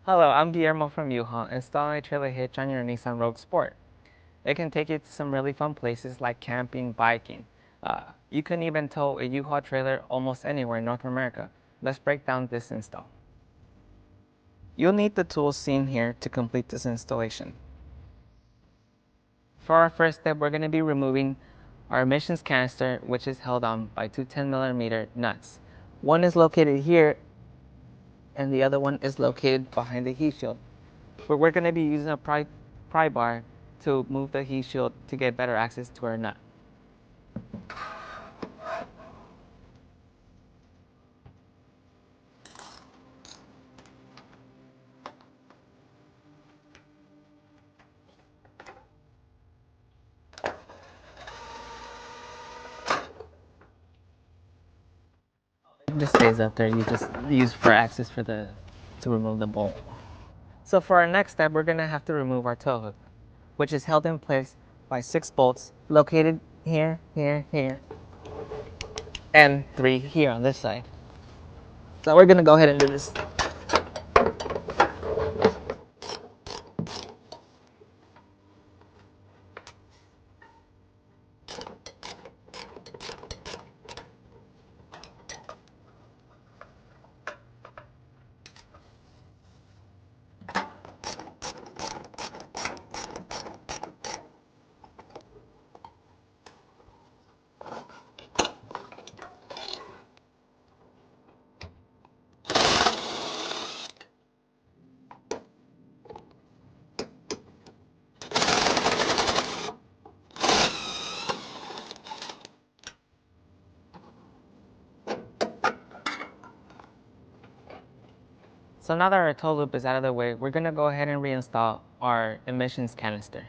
Hello, I'm Guillermo from U-Haul. Install a trailer hitch on your Nissan Rogue Sport. It can take you to some really fun places like camping, biking. You can even tow a U-Haul trailer almost anywhere in North America. Let's break down this install. You'll need the tools seen here to complete this installation. For our first step, we're going to be removing our emissions canister, which is held on by two 10mm nuts. One is located here, and the other one is located behind the heat shield. But we're going to be using a pry bar to move the heat shield to get better access to our nut. It just stays up there. You just use for access to remove the bolt. So for our next step, we're going to have to remove our tow hook, which is held in place by 6 bolts located here, here, here, and 3 here on this side. So we're going to go ahead and do this. So now that our tow loop is out of the way, we're going to go ahead and reinstall our emissions canister.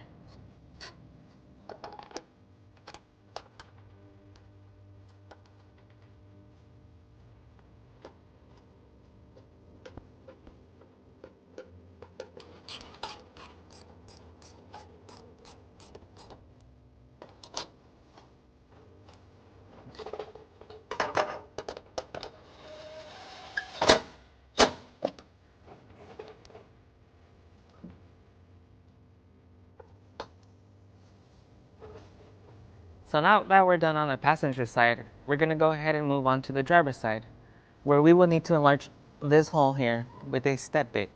So now that we're done on the passenger side, we're going to go ahead and move on to the driver's side, where we will need to enlarge this hole here with a step bit.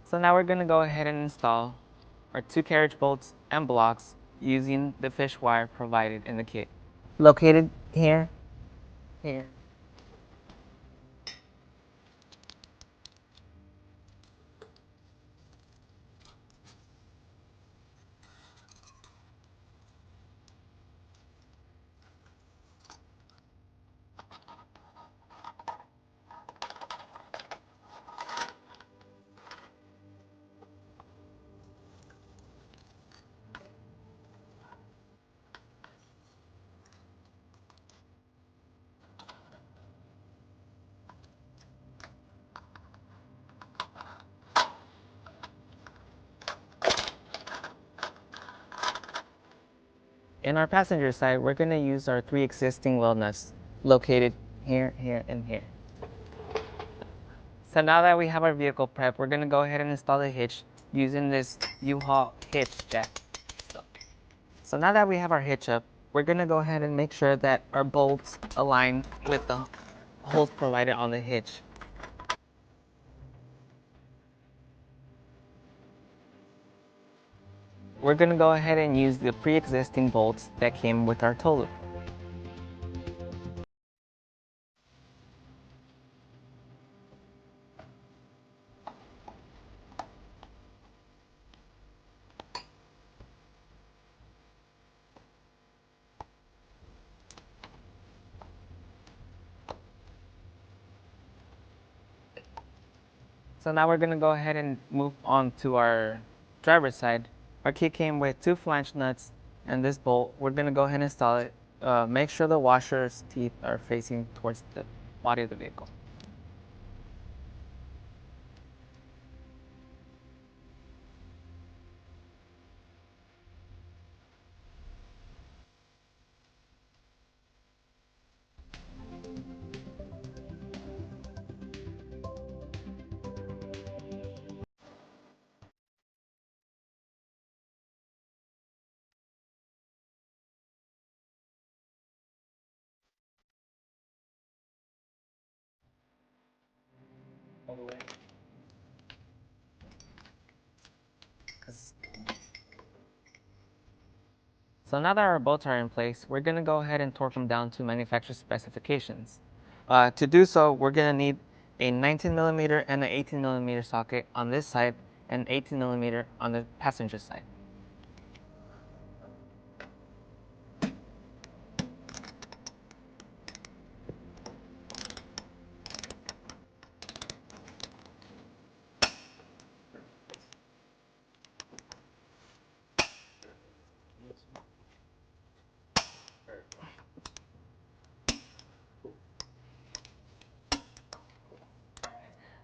So now we're going to go ahead and install our 2 carriage bolts and blocks using the fish wire provided in the kit. Located here, here. In our passenger side, we're going to use our 3 existing wheel nuts located here, here, and here. So now that we have our vehicle prepped, we're going to go ahead and install the hitch using this U-Haul hitch jack. So now that we have our hitch up, we're going to go ahead and make sure that our bolts align with the holes provided on the hitch. We're going to go ahead and use the pre-existing bolts that came with our tow loop. So now we're gonna go ahead and move on to our driver's side. Our key came with 2 flange nuts and this bolt. We're gonna go ahead and install it. Make sure the washer's teeth are facing towards the body of the vehicle. So now that our bolts are in place, we're gonna go ahead and torque them down to manufacturer specifications. To do so, we're gonna need a 19mm and an 18mm socket on this side and 18mm on the passenger side.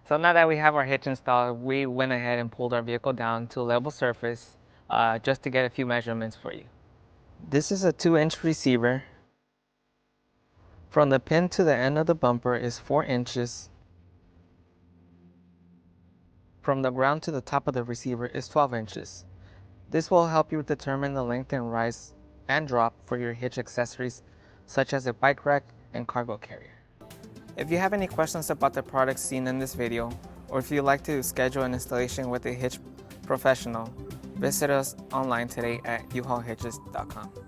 So now that we have our hitch installed, we went ahead and pulled our vehicle down to a level surface just to get a few measurements for you. This is a 2-inch receiver. From the pin to the end of the bumper is 4 inches. From the ground to the top of the receiver is 12 inches. This will help you determine the length and rise and drop for your hitch accessories such as a bike rack and cargo carrier. If you have any questions about the products seen in this video, or if you'd like to schedule an installation with a hitch professional, visit us online today at uhaulhitches.com.